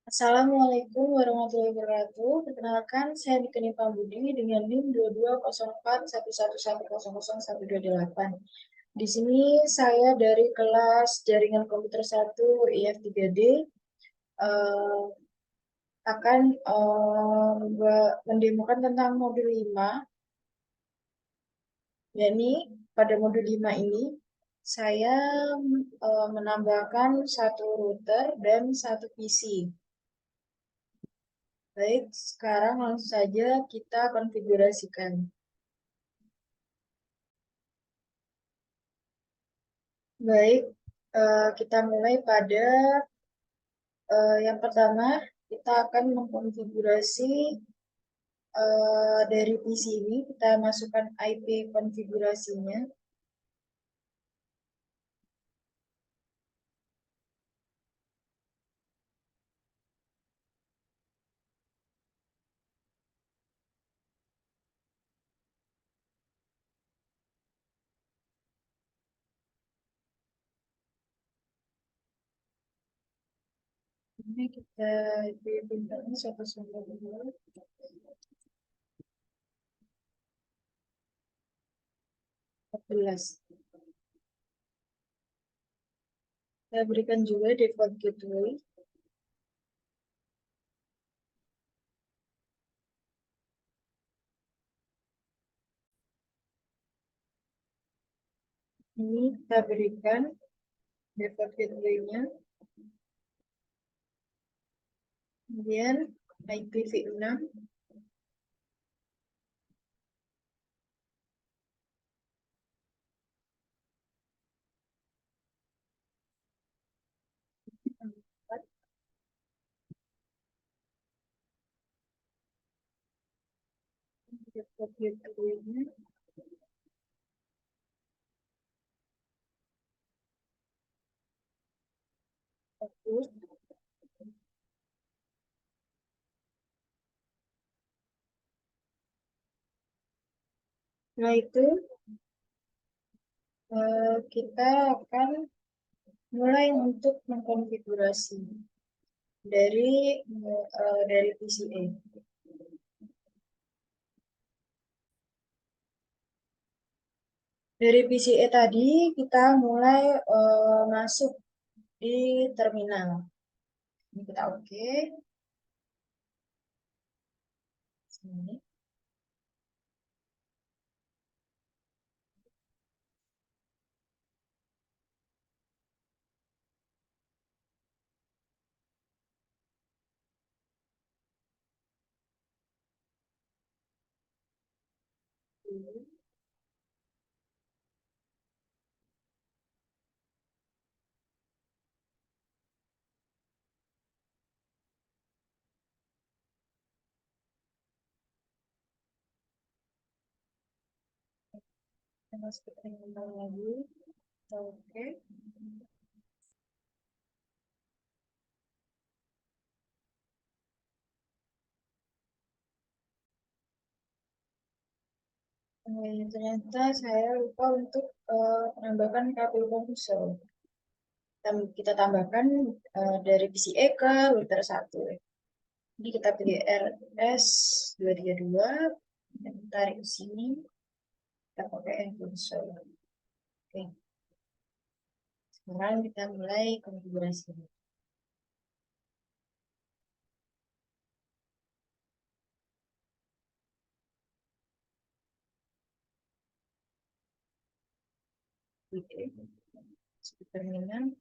Assalamualaikum warahmatullahi wabarakatuh. Perkenalkan, saya Nikeni Pambudi dengan NIM 220411100128. Di sini saya dari kelas Jaringan Komputer 1 IF3D akan mendemokan tentang modul 5. Yakni pada modul 5 ini saya menambahkan satu router dan satu PC. Baik, sekarang langsung saja kita konfigurasikan. Baik, kita mulai pada yang pertama, kita akan mengkonfigurasi dari PC ini, kita masukkan IP konfigurasinya. Ini kita IP pintarnya 192.14. Saya berikan juga default gateway. Ini kita berikan default gateway-nya. Kemudian IPv6. Default gateway-nya. Fokus. Setelah itu kita akan mulai untuk mengkonfigurasi dari PCA. Dari PCA tadi kita mulai masuk di terminal. Ini kita oke. Sini. Kita masuk ke terminal lagi. Oke. Ternyata saya lupa untuk menambahkan kabel konsol. Kita tambahkan dari PCA ke router 1. Jadi kita pilih RS232, dan tarik ke sini, kita pakai konsol. Oke. Sekarang kita mulai konfigurasi. Oke. Terminal.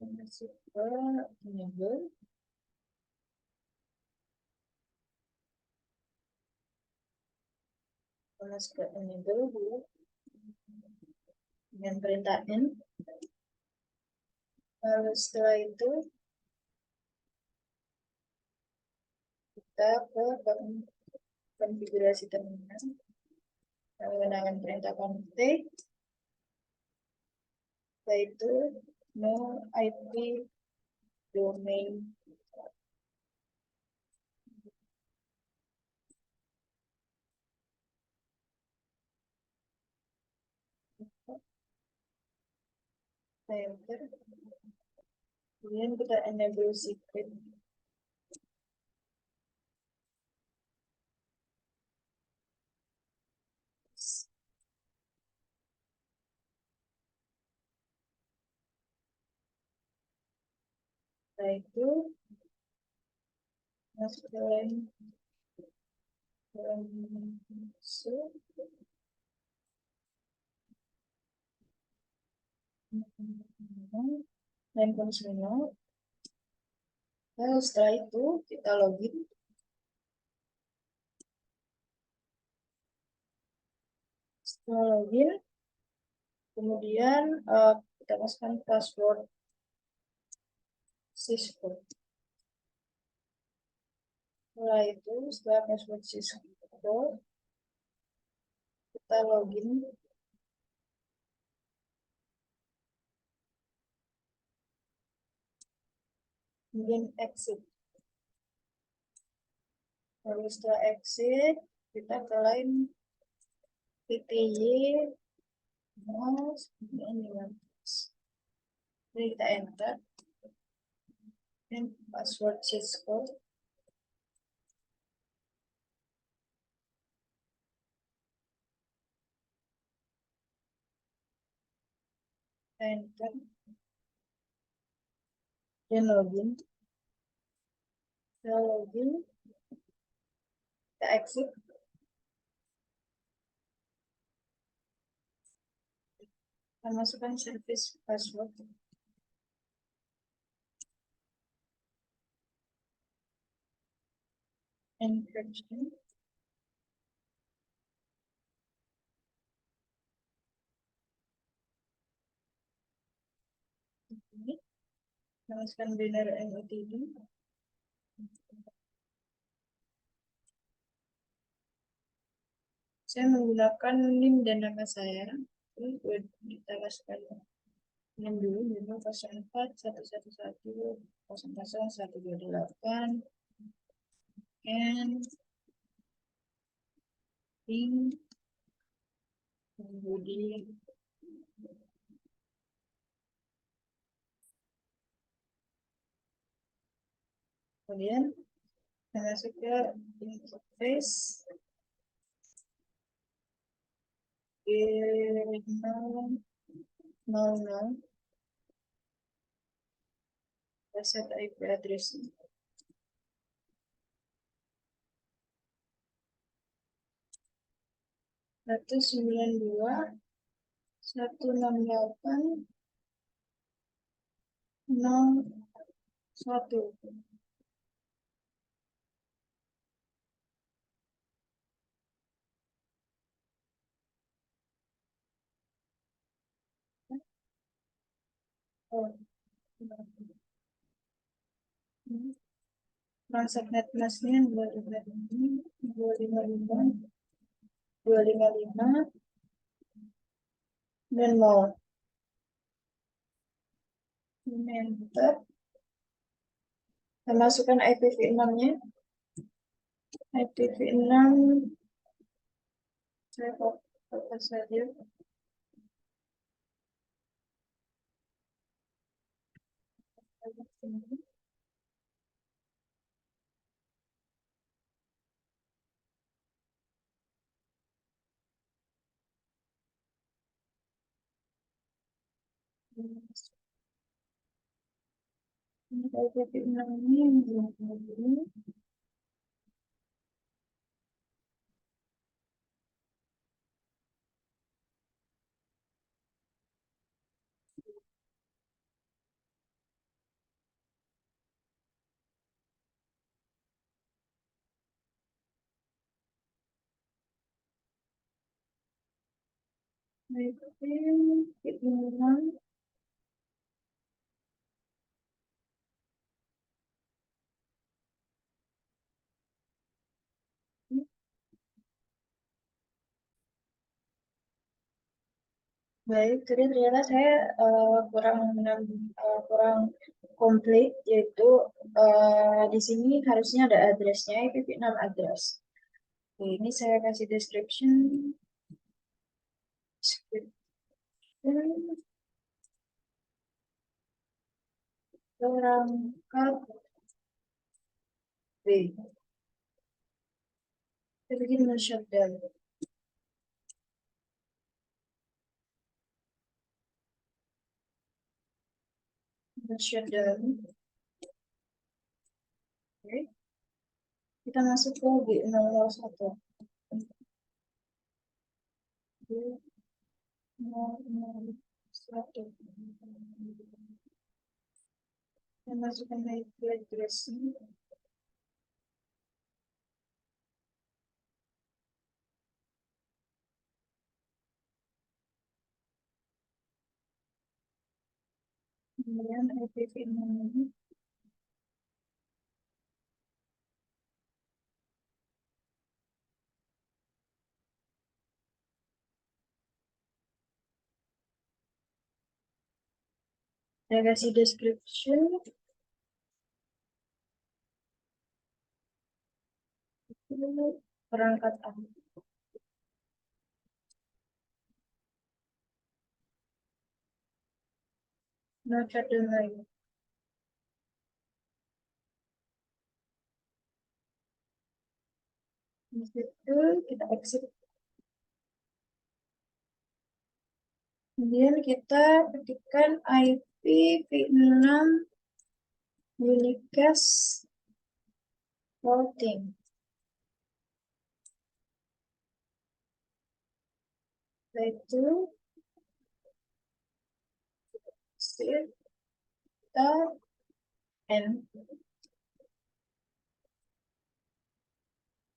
Masuk ke enable. Masuk ke enable dulu dengan perintah N. Lalu setelah itu kita ke konfigurasi terminal menggunakan perintah config, yaitu no IP domain. enter, kemudian kita enable secret. Setelah itu masuk ke dalam masuk dan konsumen. Lalu setelah itu kita login. Setelah login, kemudian kita masukkan password Cisco. Setelah itu, setelah password Cisco, kita login. Kemudian exit. Lalu setelah exit, kita ke line PTY kemudian 15. Jadi kita enter dan password Cisco. Enter dan login. Kita login, kita exit. Kita masukkan service password. Encryption. Ini masukkan binary MOTD. Saya menggunakan NIM dan nama saya. Ini kita masukkan NIM dulu, NIM 0411100128 and ping kemudian kita masuk ke interface set IP address 192.168.01. Oh, transnet masnya 255 dan mau enter, kita masukkan IPv6-nya. IPv6 saya fokus saja. IPv6 ini baik, jadi ternyata saya kurang komplit, yaitu di sini harusnya ada addressnya IPv6 address. Oke, ini saya kasih description. perangkat B. Kita bikin shutdown. Shutdown. Oke. Kita masuk ke B001. B001. Kita masukkan IP address-nya. Kemudian IPv6. Saya kasih description. Perangkat A. Nah, shutdown lagi. Di situ kita exit. Kemudian kita ketikkan IPv6 unicast routing. Setelah itu kita N.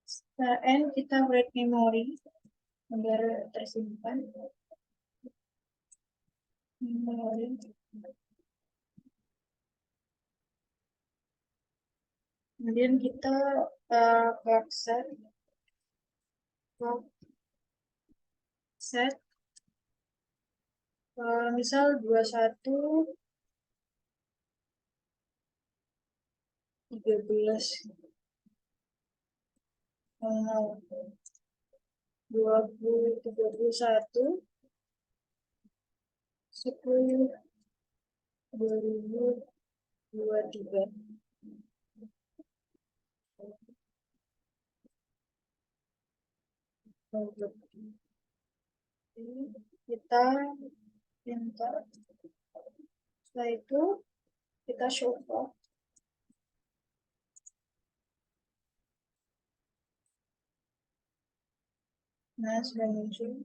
Setelah N kita write memory agar tersimpan. Memory. Kemudian kita set misal 21 13 2031 10 2023. Kita enter. Setelah itu kita show file. Nah, sudah muncul.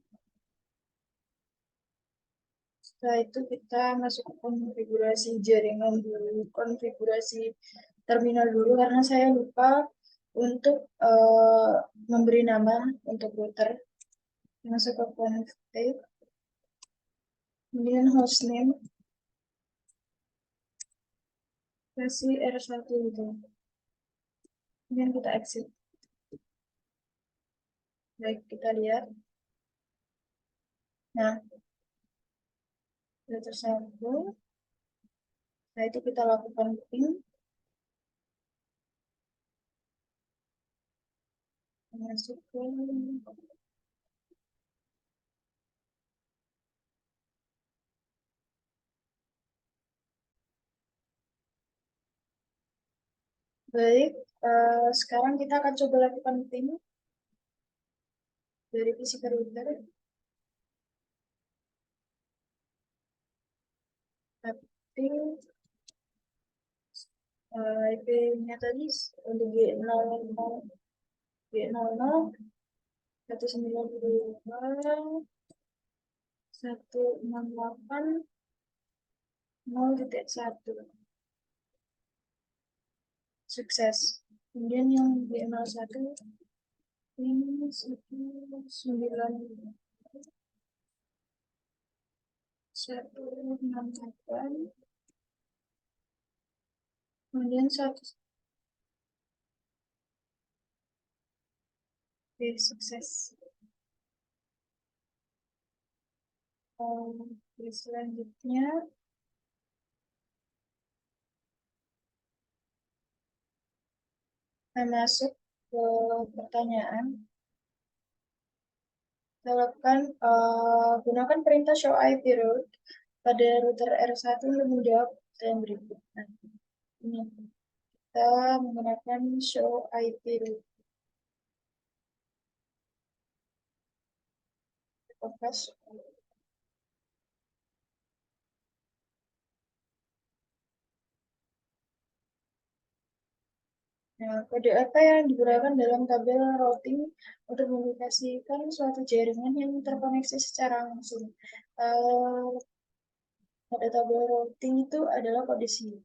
Setelah itu kita masuk ke konfigurasi jaringan dulu, konfigurasi terminal dulu karena saya lupa untuk memberi nama untuk router. Masuk ke config, kemudian hostname, kasih R1 itu. Kemudian kita exit. Baik, kita lihat. Nah, sudah tersambung. Nah, itu kita lakukan ping. Masuk ke baik, sekarang kita akan coba lakukan ping dari PC ke router. Tapi IP-nya tadi untuk G00 192.168.0.1 sukses. Kemudian yang G01 ini 168, kemudian 1. Oke, sukses. Oke, selanjutnya saya masuk ke pertanyaan. Kita lakukan gunakan perintah show IP route pada router R1 untuk menjawab yang berikut. Nah, Ini kita menggunakan show IP route. Fokus. Nah, kode apa yang digunakan dalam tabel routing untuk mempublikasikan suatu jaringan yang terkoneksi secara langsung? Eh, Pada tabel routing itu adalah kode SIM.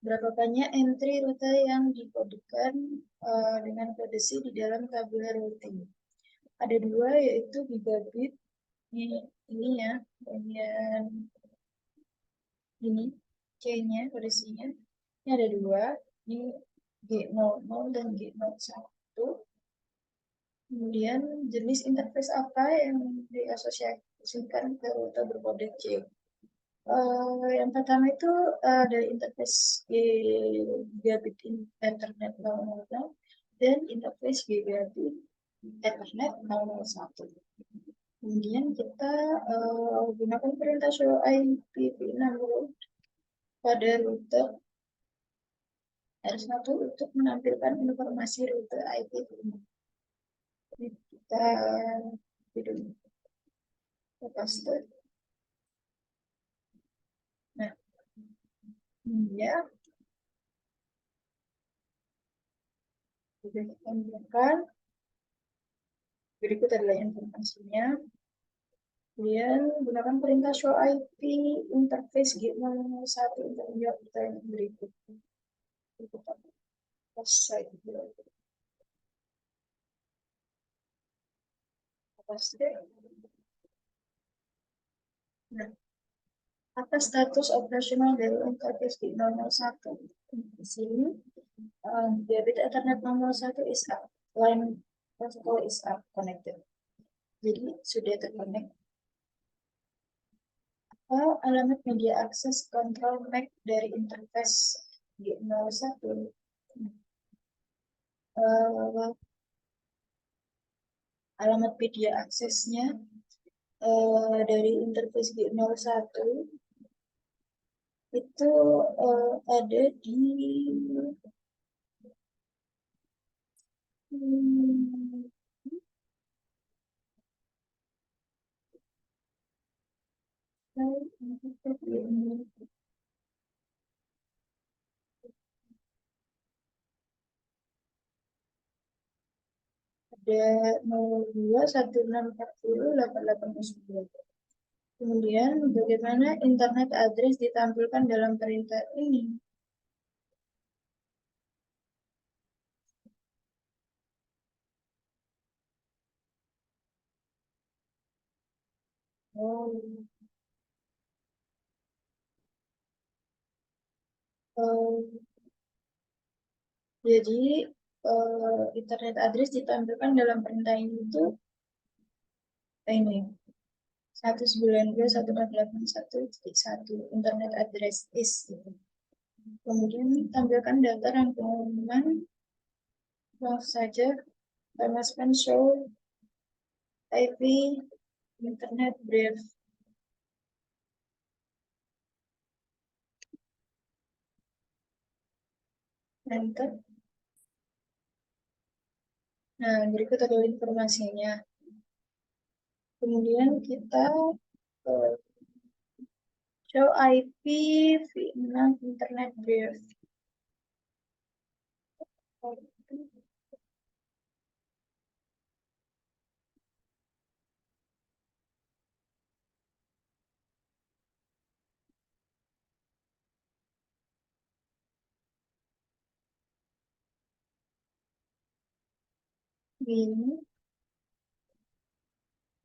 Berapa banyak entry rute yang dikodekan dengan kode SIM di dalam tabel routing? Ada dua, yaitu gigabit. Ini ya, bagian ini, C-nya, kode SIM-nya. Ini ada dua, ini G00 dan G01. Kemudian jenis interface apa yang diasosiasikan ke rute berkode C? Yang pertama itu dari interface gigabit Ethernet 000 dan interface gigabit Ethernet 001. Kemudian kita gunakan perintah show IPv6 route pada rute R1 untuk menampilkan informasi rute IPv6. Ini kita video paste. Nah, ya, sudah kita tampilkan. Berikut adalah informasinya. Kemudian gunakan perintah show IP interface G01 untuk menjawab pertanyaan berikut. Paste. Nah, apa status operasional dari interface G001? Di sini, Gigabit Ethernet 001 is up. Line protocol is up connected. Jadi sudah terkonek. Apa alamat media akses control MAC dari interface G01? Alamat media aksesnya dari interface G01 itu ada di ada 0216408809. Kemudian bagaimana internet address ditampilkan dalam perintah ini? Oh, jadi internet address ditampilkan dalam perintah ini itu ini 192.168.1.1 internet address is gitu. Kemudian tampilkan data rangkuman, langsung saja tambahkan show IP internet brief. Enter. Nah, berikut adalah informasinya. Kemudian kita show IP v6 internet brief. Ini.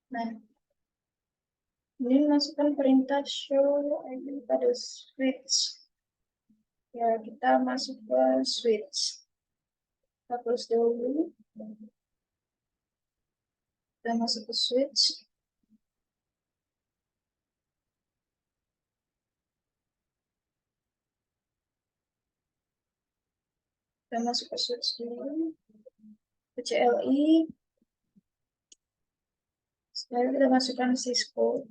Nah, ini masukkan perintah show IP pada switch. Ya, kita masuk ke switch. Kita close dahulu. Kita masuk ke switch. Kita masuk ke switch dulu. Ke CLI. Sekarang kita masukkan Cisco.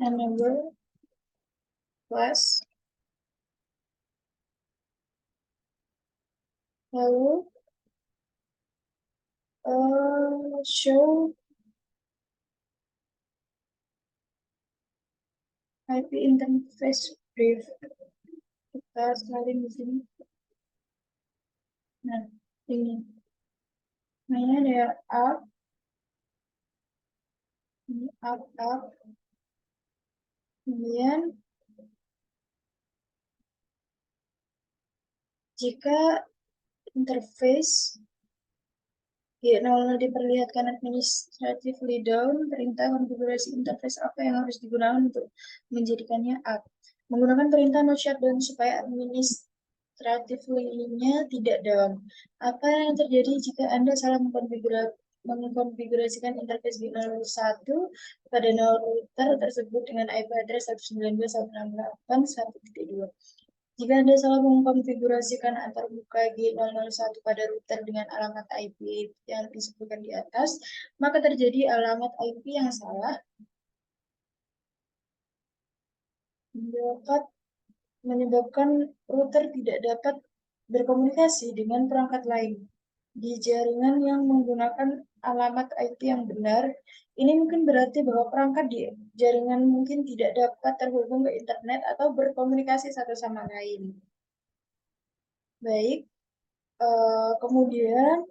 And number plus Lalu show IP interface brief. Kita salin di sini. Nah, ini. Namanya ada up, ini up. Kemudian jika interface Y00 diperlihatkan administratively down, perintah konfigurasi interface apa yang harus digunakan untuk menjadikannya up. Menggunakan perintah no shutdown supaya administratively-nya tidak down. Apa yang terjadi jika Anda salah mengkonfigurasikan interface Y01 pada node router tersebut dengan IP address 192.168.1.2? Jika Anda salah mengkonfigurasikan antarmuka G001 pada router dengan alamat IP yang disebutkan di atas, maka terjadi alamat IP yang salah dapat menyebabkan router tidak dapat berkomunikasi dengan perangkat lain di jaringan yang menggunakan alamat IP yang benar. Ini mungkin berarti bahwa perangkat di jaringan mungkin tidak dapat terhubung ke internet atau berkomunikasi satu sama lain. Baik, kemudian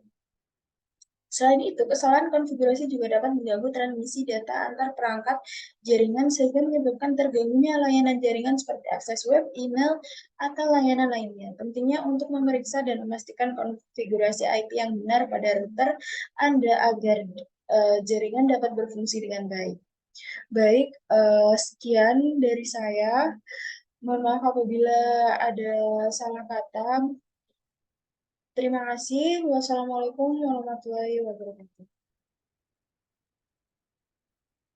selain itu, kesalahan konfigurasi juga dapat mengganggu transmisi data antar perangkat jaringan sehingga menyebabkan terganggunya layanan jaringan seperti akses web, email, atau layanan lainnya. Pentingnya untuk memeriksa dan memastikan konfigurasi IP yang benar pada router Anda agar jaringan dapat berfungsi dengan baik. Baik, sekian dari saya. Mohon maaf apabila ada salah kata. Terima kasih. Wassalamualaikum warahmatullahi wabarakatuh.